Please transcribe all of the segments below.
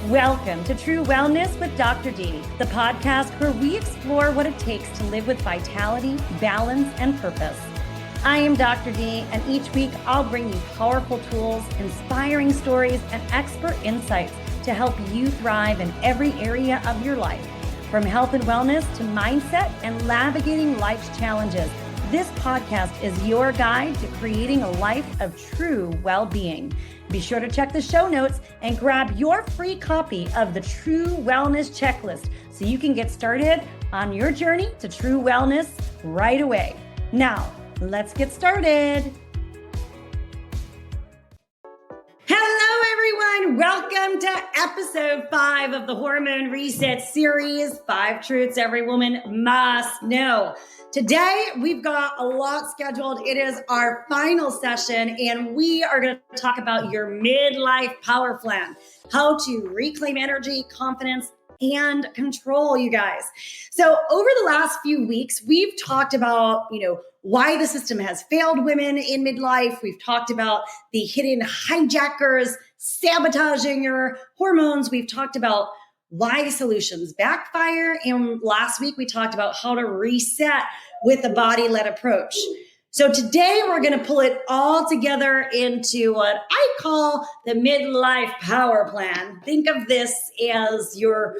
Welcome to True Wellness with Dr. D, the podcast where we explore what it takes to live with vitality, balance, and purpose. I am Dr. D, and each week I'll bring you powerful tools, inspiring stories, and expert insights to help you thrive in every area of your life. From health and wellness to mindset and navigating life's challenges, this podcast is your guide to creating a life of true well-being. Be sure to check the show notes and grab your free copy of the True Wellness Checklist so you can get started on your journey to true wellness right away. Now, let's get started. Hello, everyone. Welcome to episode 5 of the Hormone Reset Series, 5 Truths Every Woman Must Know. Today, we've got a lot scheduled. It is our final session, and we are going to talk about your midlife power plan, how to reclaim energy, confidence, and control, you guys. So over the last few weeks, we've talked about, why the system has failed women in midlife. We've talked about the hidden hijackers sabotaging your hormones. We've talked about why solutions backfire. And last week, we talked about how to reset with the body-led approach. So today, we're going to pull it all together into what I call the Midlife Power Plan. Think of this as your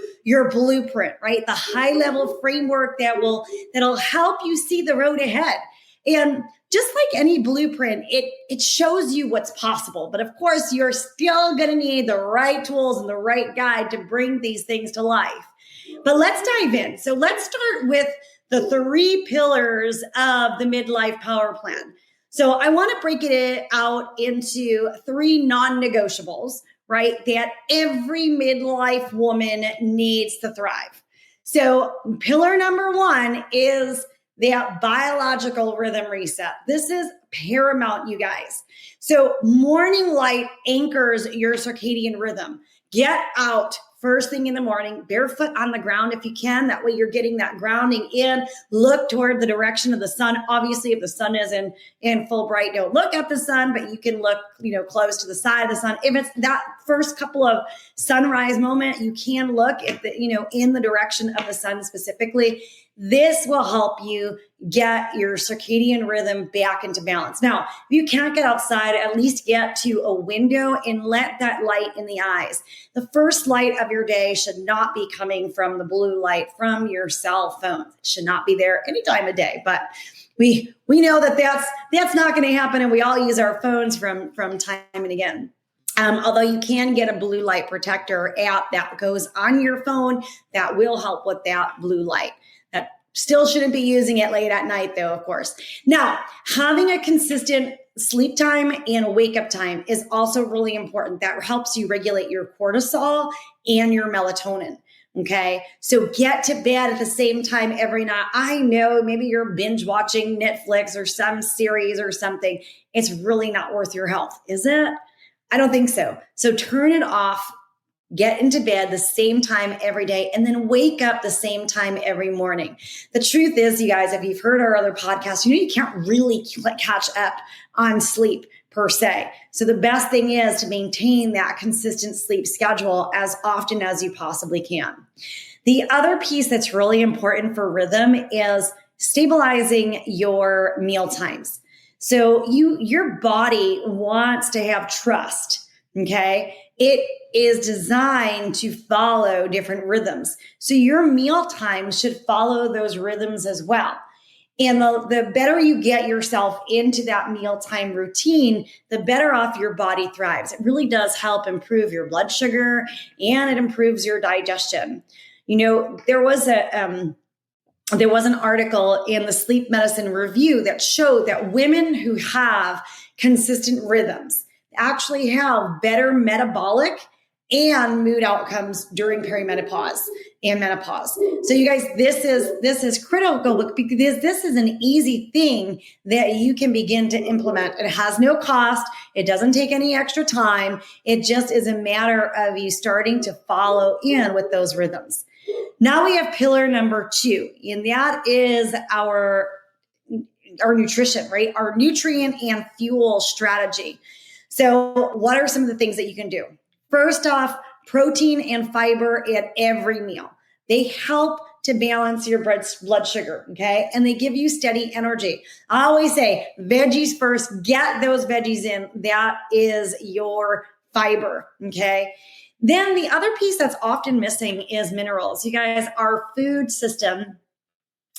blueprint, right? The high-level framework that'll help you see the road ahead. And just like any blueprint, it shows you what's possible. But of course, you're still going to need the right tools and the right guide to bring these things to life. But let's dive in. So let's start with the 3 pillars of the Midlife Power Plan. So I want to break it out into 3 non-negotiables, right? That every midlife woman needs to thrive. So pillar number 1 is that biological rhythm reset. This is paramount, you guys. So morning light anchors your circadian rhythm. Get out first thing in the morning, barefoot on the ground if you can. That way you're getting that grounding in. Look toward the direction of the sun. Obviously, if the sun is in full bright, don't look at the sun, but you can look, close to the side of the sun. If it's that first couple of sunrise moment, you can look at in the direction of the sun specifically. This will help you get your circadian rhythm back into balance. Now, if you can't get outside, at least get to a window and let that light in the eyes. The first light of your day should not be coming from the blue light from your cell phone. It should not be there any time of day, but we know that's not going to happen, and we all use our phones from time and again. Although you can get a blue light protector app that goes on your phone that will help with that blue light. That still shouldn't be using it late at night, though, of course. Now, having a consistent sleep time and wake up time is also really important. That helps you regulate your cortisol and your melatonin. Okay. So get to bed at the same time every night. I know maybe you're binge watching Netflix or some series or something. It's really not worth your health, is it? I don't think so. So turn it off. Get into bed the same time every day, and then wake up the same time every morning. The truth is, you guys, if you've heard our other podcasts, you can't really catch up on sleep per se. So the best thing is to maintain that consistent sleep schedule as often as you possibly can. The other piece that's really important for rhythm is stabilizing your meal times. So your body wants to have trust, okay? It is designed to follow different rhythms. So your meal time should follow those rhythms as well. And the better you get yourself into that mealtime routine, the better off your body thrives. It really does help improve your blood sugar, and it improves your digestion. There was an article in the Sleep Medicine Review that showed that women who have consistent rhythms actually have better metabolic and mood outcomes during perimenopause and menopause. So you guys, this is critical because this is an easy thing that you can begin to implement. It has no cost. It doesn't take any extra time. It just is a matter of you starting to follow in with those rhythms. Now we have pillar number 2, and that is our nutrition, right? Our nutrient and fuel strategy. So what are some of the things that you can do? First off, protein and fiber at every meal. They help to balance your blood sugar, okay? And they give you steady energy. I always say veggies first, get those veggies in. That is your fiber, okay? Then the other piece that's often missing is minerals. You guys, our food system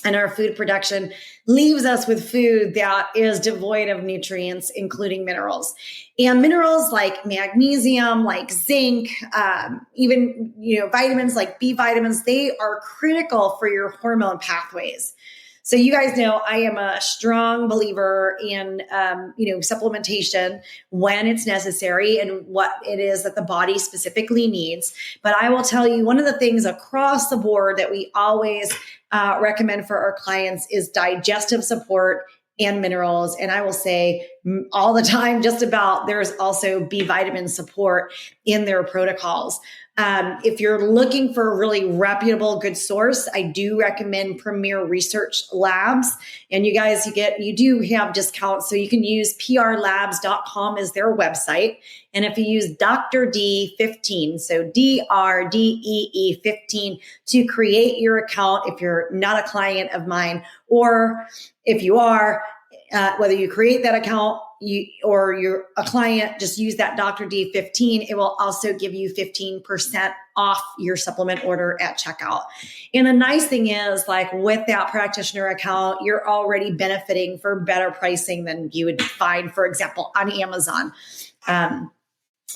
and our food production leaves us with food that is devoid of nutrients, including minerals. And minerals like magnesium, like zinc, even vitamins like B vitamins, they are critical for your hormone pathways. So you guys know I am a strong believer in, supplementation when it's necessary and what it is that the body specifically needs. But I will tell you, one of the things across the board that we always recommend for our clients is digestive support and minerals. And I will say all the time, just about, there's also B vitamin support in their protocols. If you're looking for a really reputable, good source, I do recommend Premier Research Labs. And you guys, you do have discounts. So you can use prlabs.com as their website. And if you use Dr. D15, so DRDEE 15 to create your account, if you're not a client of mine, or if you are, whether you create that account or you're a client, just use that Dr. D15. It will also give you 15% off your supplement order at checkout. And the nice thing is, like with that practitioner account, you're already benefiting for better pricing than you would find, for example, on Amazon.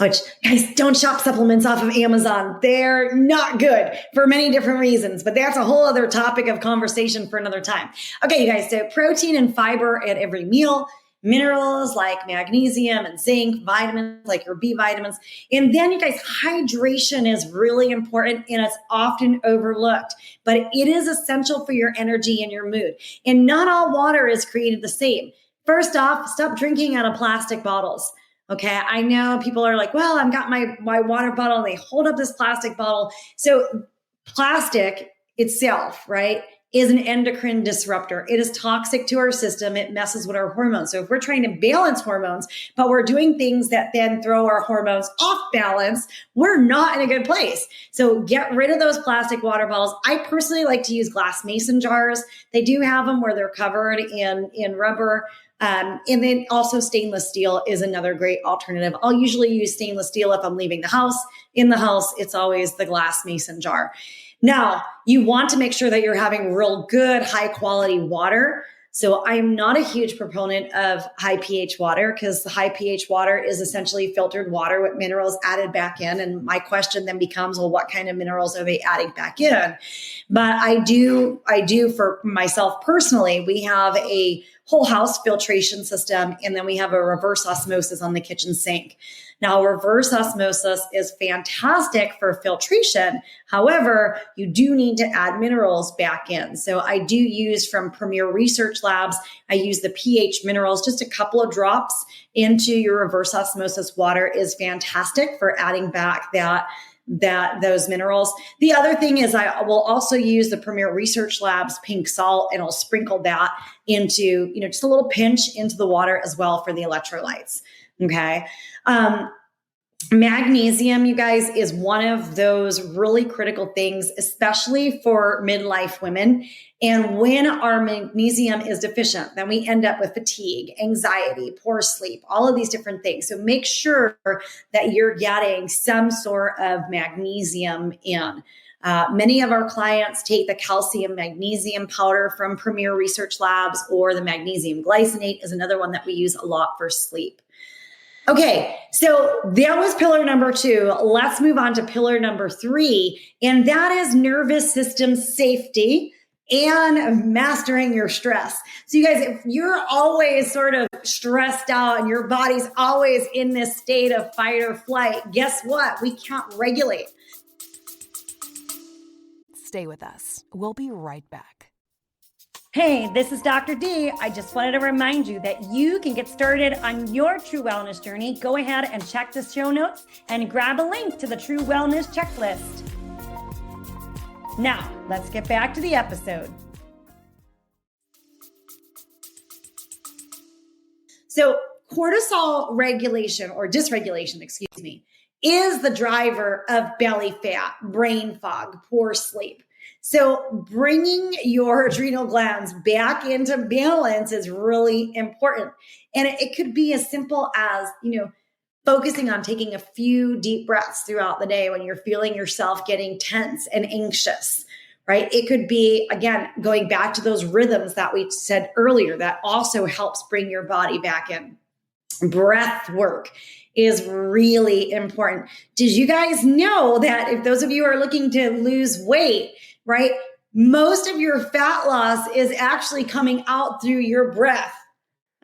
Which, guys, don't shop supplements off of Amazon. They're not good for many different reasons, but that's a whole other topic of conversation for another time. Okay, you guys, so protein and fiber at every meal, minerals like magnesium and zinc, vitamins like your B vitamins. And then you guys, hydration is really important and it's often overlooked, but it is essential for your energy and your mood. And not all water is created the same. First off, stop drinking out of plastic bottles. Okay. I know people are like, well, I've got my water bottle and they hold up this plastic bottle. So plastic itself, right, is an endocrine disruptor. It is toxic to our system. It messes with our hormones. So if we're trying to balance hormones, but we're doing things that then throw our hormones off balance, we're not in a good place. So get rid of those plastic water bottles. I personally like to use glass mason jars. They do have them where they're covered in rubber. And then also stainless steel is another great alternative. I'll usually use stainless steel if I'm leaving the house. In the house, it's always the glass mason jar. Now, you want to make sure that you're having real good, high quality water. So I am not a huge proponent of high pH water because the high pH water is essentially filtered water with minerals added back in. And my question then becomes, well, what kind of minerals are they adding back in? But I do for myself personally, we have a whole house filtration system, and then we have a reverse osmosis on the kitchen sink. Now, reverse osmosis is fantastic for filtration. However, you do need to add minerals back in. So I do use from Premier Research Labs, I use the pH minerals, just a couple of drops into your reverse osmosis water is fantastic for adding back those minerals. The other thing is I will also use the Premier Research Labs pink salt, and I'll sprinkle that into, just a little pinch into the water as well for the electrolytes. Okay. Magnesium, you guys, is one of those really critical things, especially for midlife women. And when our magnesium is deficient, then we end up with fatigue, anxiety, poor sleep, all of these different things. So make sure that you're getting some sort of magnesium in. Many of our clients take the calcium magnesium powder from Premier Research Labs, or the magnesium glycinate is another one that we use a lot for sleep. Okay, so that was pillar number 2. Let's move on to pillar number 3, and that is nervous system safety and mastering your stress. So you guys, if you're always sort of stressed out and your body's always in this state of fight or flight, guess what? We can't regulate. Stay with us. We'll be right back. Hey, this is Dr. D. I just wanted to remind you that you can get started on your true wellness journey. Go ahead and check the show notes and grab a link to the True Wellness Checklist. Now, let's get back to the episode. So, cortisol regulation or dysregulation, is the driver of belly fat, brain fog, poor sleep. So bringing your adrenal glands back into balance is really important. And it could be as simple as, focusing on taking a few deep breaths throughout the day when you're feeling yourself getting tense and anxious, right? It could be, again, going back to those rhythms that we said earlier that also helps bring your body back in. Breath work is really important. Did you guys know that if those of you are looking to lose weight, right, most of your fat loss is actually coming out through your breath?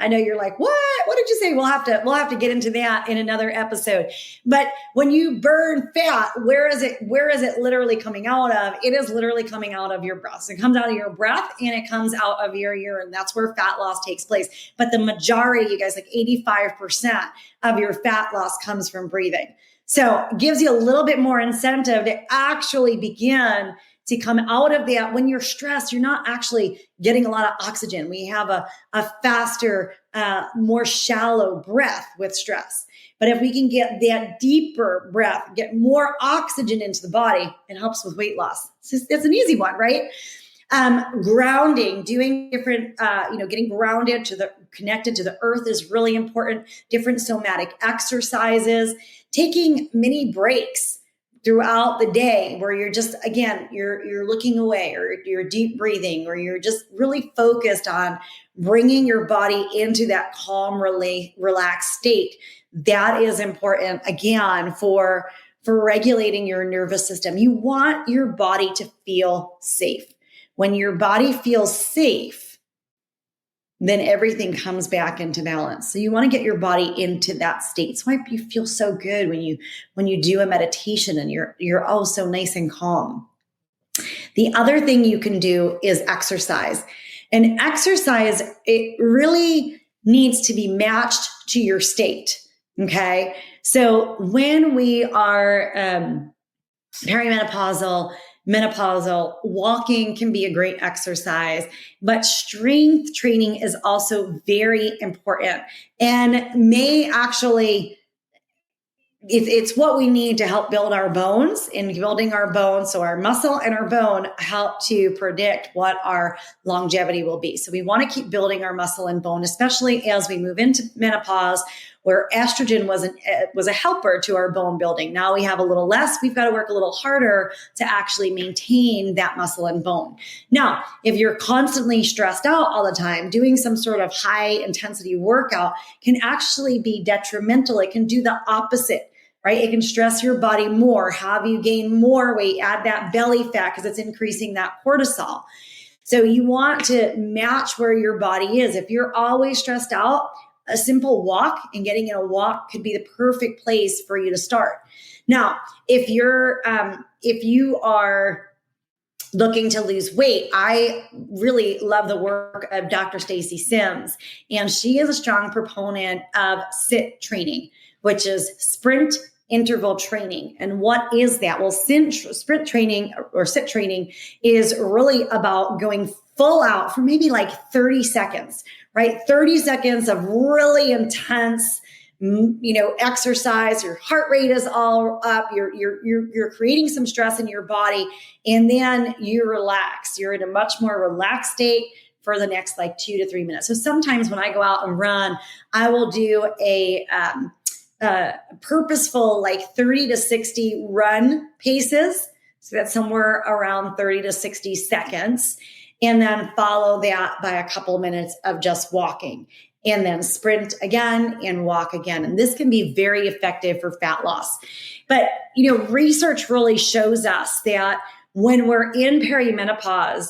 I know you're like, what? What did you say? We'll have to get into that in another episode. But when you burn fat, where is it literally coming out of? It is literally coming out of your breath. So it comes out of your breath and it comes out of your urine. That's where fat loss takes place. But the majority, you guys, like 85% of your fat loss comes from breathing. So it gives you a little bit more incentive to actually begin to come out of that. When you're stressed, you're not actually getting a lot of oxygen. We have a faster, more shallow breath with stress. But if we can get that deeper breath, get more oxygen into the body, it helps with weight loss. It's an easy one, right? Grounding, doing different, getting grounded connected to the earth is really important. Different somatic exercises, taking mini breaks throughout the day where you're just, again, you're looking away, or you're deep breathing, or you're just really focused on bringing your body into that calm, relaxed state. That is important, again, for regulating your nervous system. You want your body to feel safe. When your body feels safe, then everything comes back into balance. So you want to get your body into that state. It's why you feel so good when you do a meditation and you're all so nice and calm. The other thing you can do is exercise. And exercise, it really needs to be matched to your state. Okay. So when we are perimenopausal, menopausal, walking can be a great exercise, but strength training is also very important and may actually, it's what we need to help build our bones. In building our bones, so our muscle and our bone help to predict what our longevity will be. So we want to keep building our muscle and bone, especially as we move into menopause, where estrogen was a helper to our bone building. Now we have a little less. We've got to work a little harder to actually maintain that muscle and bone. Now, if you're constantly stressed out all the time, doing some sort of high intensity workout can actually be detrimental. It can do the opposite, right? It can stress your body more, have you gain more weight, add that belly fat because it's increasing that cortisol. So you want to match where your body is. If you're always stressed out, a simple walk and getting in a walk could be the perfect place for you to start. Now, if you are looking to lose weight, I really love the work of Dr. Stacy Sims, and she is a strong proponent of SIT training, which is sprint interval training. And what is that? Well, sprint training or SIT training is really about going full out for maybe like 30 seconds, right? 30 seconds of really intense, exercise. Your heart rate is all up. You're creating some stress in your body, and then you relax. You're in a much more relaxed state for the next like 2 to 3 minutes. So sometimes when I go out and run, I will do a purposeful like 30 to 60 run paces. So that's somewhere around 30 to 60 seconds. And then follow that by a couple of minutes of just walking, and then sprint again and walk again. And this can be very effective for fat loss. But, research really shows us that when we're in perimenopause,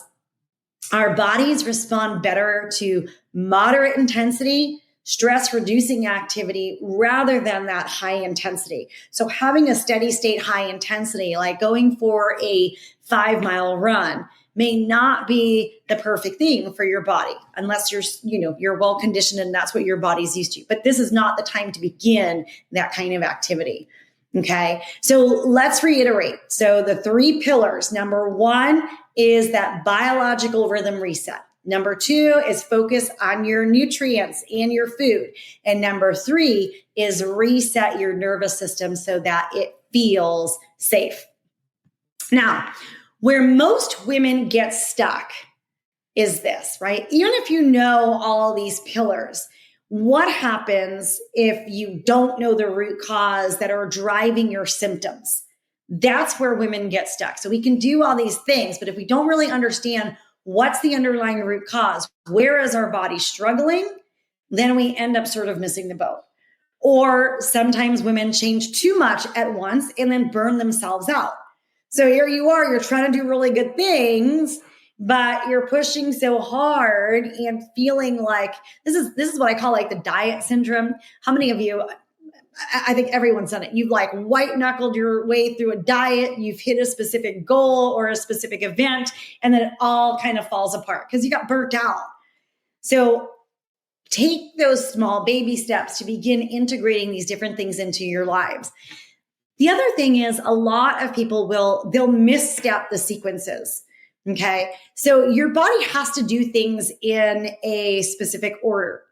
our bodies respond better to moderate intensity, stress reducing activity rather than that high intensity. So having a steady state high intensity, like going for a 5-mile run, may not be the perfect thing for your body unless you're well conditioned and that's what your body's used to. But this is not the time to begin that kind of activity. Okay. So let's reiterate. So the 3 pillars, number 1 is that biological rhythm reset. Number 2 is focus on your nutrients and your food. And number 3 is reset your nervous system so that it feels safe. Now, where most women get stuck is this, right? Even if you know all these pillars, what happens if you don't know the root cause that are driving your symptoms? That's where women get stuck. So we can do all these things, but if we don't really understand what's the underlying root cause, where is our body struggling, then we end up sort of missing the boat. Or sometimes women change too much at once and then burn themselves out. So here you are, you're trying to do really good things, but you're pushing so hard and feeling like this is what I call like the diet syndrome. How many of you, I think everyone's done it. You've like white knuckled your way through a diet. You've hit a specific goal or a specific event, and then it all kind of falls apart because you got burnt out. So take those small baby steps to begin integrating these different things into your lives. The other thing is a lot of people they'll misstep the sequences. Okay. So your body has to do things in a specific order.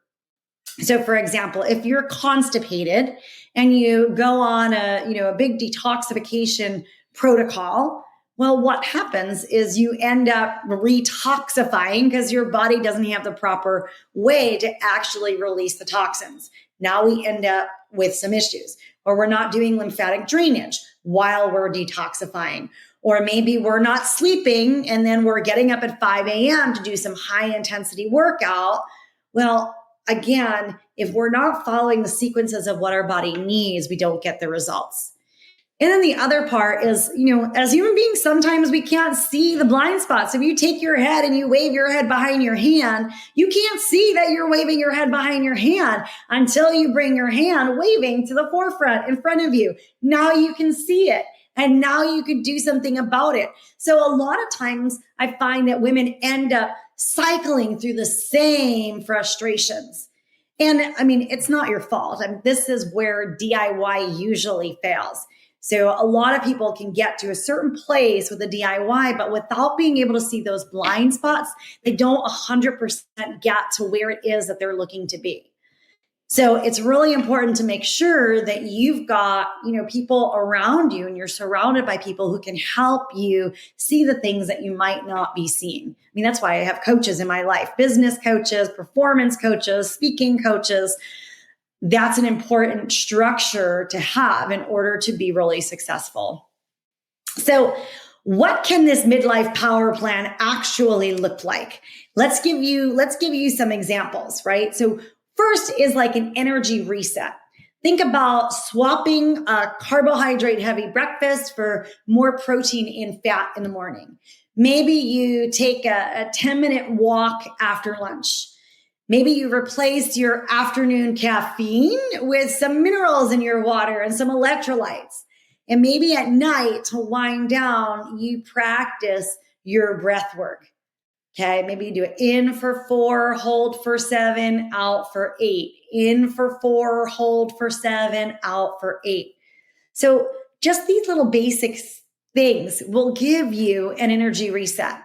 So for example, if you're constipated and you go on a big detoxification protocol, well, what happens is you end up retoxifying because your body doesn't have the proper way to actually release the toxins. Now we end up with some issues, or we're not doing lymphatic drainage while we're detoxifying. Or maybe we're not sleeping and then we're getting up at 5 a.m. to do some high intensity workout. Well, again, if we're not following the sequences of what our body needs, we don't get the results. And then the other part is, as human beings, sometimes we can't see the blind spots. If you take your head and you wave your head behind your hand, you can't see that you're waving your head behind your hand until you bring your hand waving to the forefront in front of you. Now you can see it. And now you could do something about it. So a lot of times I find that women end up cycling through the same frustrations. And I mean, it's not your fault. This is where DIY usually fails. So a lot of people can get to a certain place with a DIY, but without being able to see those blind spots, they don't 100% get to where it is that they're looking to be. So it's really important to make sure that you've got, people around you and you're surrounded by people who can help you see the things that you might not be seeing. I mean, that's why I have coaches in my life, business coaches, performance coaches, speaking coaches. That's an important structure to have in order to be really successful. So what can this midlife power plan actually look like? Let's give you some examples, right? So first is like an energy reset. Think about swapping a carbohydrate heavy breakfast for more protein and fat in the morning. Maybe you take a 10-minute walk after lunch. Maybe you replace your afternoon caffeine with some minerals in your water and some electrolytes. And maybe at night to wind down, you practice your breath work. Okay, maybe you do it in for 4, hold for 7, out for 8. In for 4, hold for 7, out for 8. So just these little basic things will give you an energy reset.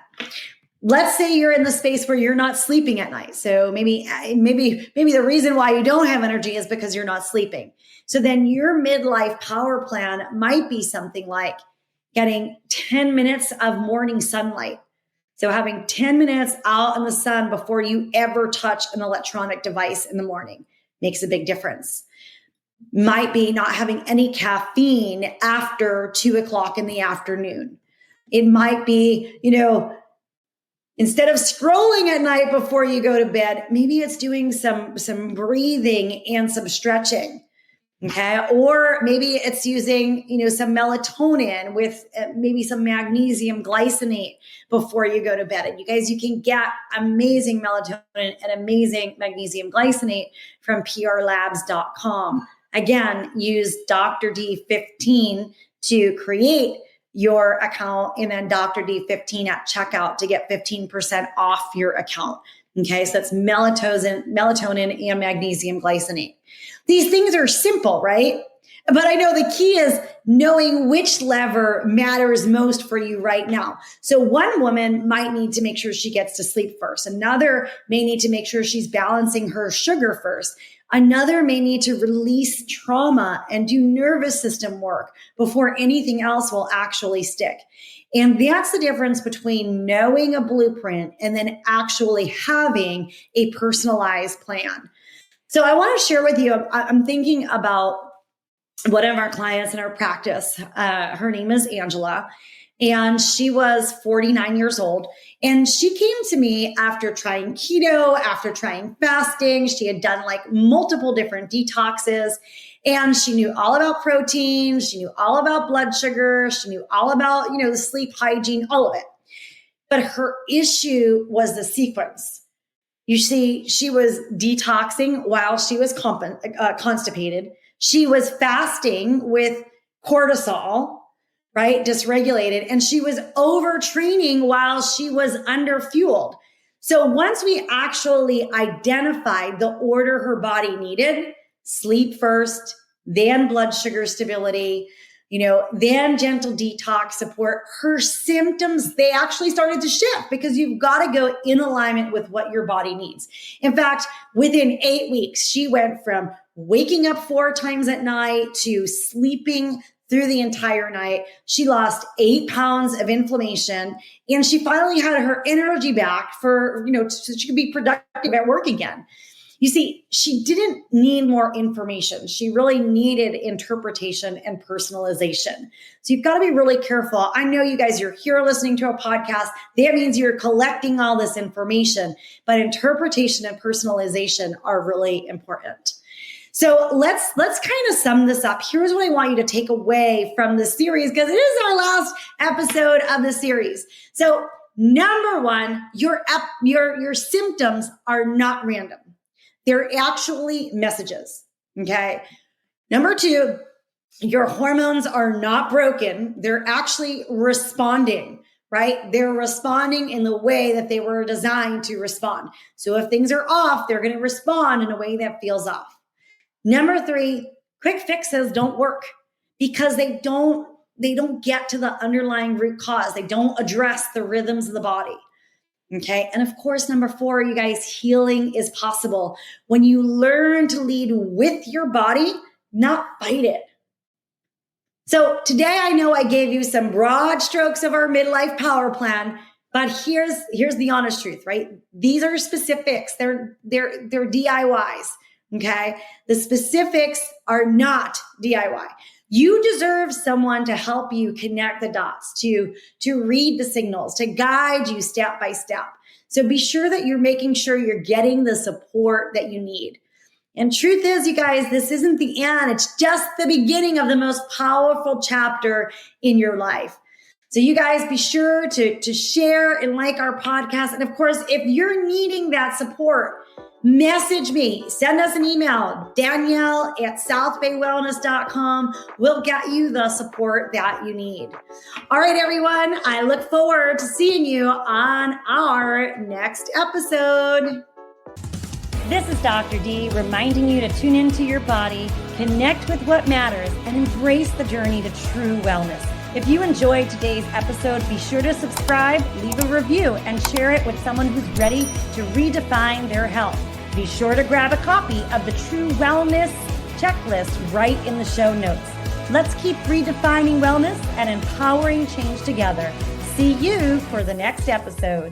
Let's say you're in the space where you're not sleeping at night. So maybe the reason why you don't have energy is because you're not sleeping. So then your midlife power plan might be something like getting 10 minutes of morning sunlight. So having 10 minutes out in the sun before you ever touch an electronic device in the morning makes a big difference. Might be not having any caffeine after 2 o'clock in the afternoon. It might be, instead of scrolling at night before you go to bed, maybe it's doing some breathing and some stretching. Okay. Or maybe it's using, some melatonin with maybe some magnesium glycinate before you go to bed. And you guys, you can get amazing melatonin and amazing magnesium glycinate from prlabs.com. Again, use Dr. D15 to create your account and then Dr. D15 at checkout to get 15% off your account. Okay. So that's melatonin and magnesium glycinate. These things are simple, right? But I know the key is knowing which lever matters most for you right now. So one woman might need to make sure she gets to sleep first. Another may need to make sure she's balancing her sugar first. Another may need to release trauma and do nervous system work before anything else will actually stick. And that's the difference between knowing a blueprint and then actually having a personalized plan. So I want to share with you, I'm thinking about one of our clients in our practice. Her name is Angela, and she was 49 years old. And she came to me after trying keto, after trying fasting. She had done like multiple different detoxes, and she knew all about protein. She knew all about blood sugar. She knew all about, the sleep hygiene, all of it. But her issue was the sequence. You see, she was detoxing while she was constipated. She was fasting with cortisol, right? Dysregulated. And she was overtraining while she was underfueled. So once we actually identified the order her body needed, sleep first, then blood sugar stability, then gentle detox support, her symptoms, they actually started to shift because you've got to go in alignment with what your body needs. In fact, within 8 weeks, she went from waking up 4 times at night to sleeping through the entire night. She lost 8 pounds of inflammation, and she finally had her energy back for, so she could be productive at work again. You see, she didn't need more information. She really needed interpretation and personalization. So you've got to be really careful. I know you guys, you're here listening to a podcast. That means you're collecting all this information, but interpretation and personalization are really important. So let's kind of sum this up. Here's what I want you to take away from this series, because it is our last episode of the series. So number one, your symptoms are not random. They're actually messages, okay? Number two, your hormones are not broken. They're actually responding, right? They're responding in the way that they were designed to respond. So if things are off, they're going to respond in a way that feels off. Number three, quick fixes don't work because they don't get to the underlying root cause. They don't address the rhythms of the body. Okay. And of course, number four, you guys, healing is possible when you learn to lead with your body, not fight it. So today, I know I gave you some broad strokes of our Midlife Power Plan, but here's the honest truth, right? These are specifics. They're DIYs. Okay. The specifics are not DIY. You deserve someone to help you connect the dots, to read the signals, to guide you step by step. So be sure that you're making sure you're getting the support that you need. And truth is, you guys, this isn't the end. It's just the beginning of the most powerful chapter in your life. So you guys be sure to share and like our podcast. And of course, if you're needing that support, message me, send us an email, Danielle@southbaywellness.com. We'll get you the support that you need. All right, everyone. I look forward to seeing you on our next episode. This is Dr. D reminding you to tune into your body, connect with what matters, and embrace the journey to true wellness. If you enjoyed today's episode, be sure to subscribe, leave a review, and share it with someone who's ready to redefine their health. Be sure to grab a copy of the True Wellness Checklist right in the show notes. Let's keep redefining wellness and empowering change together. See you for the next episode.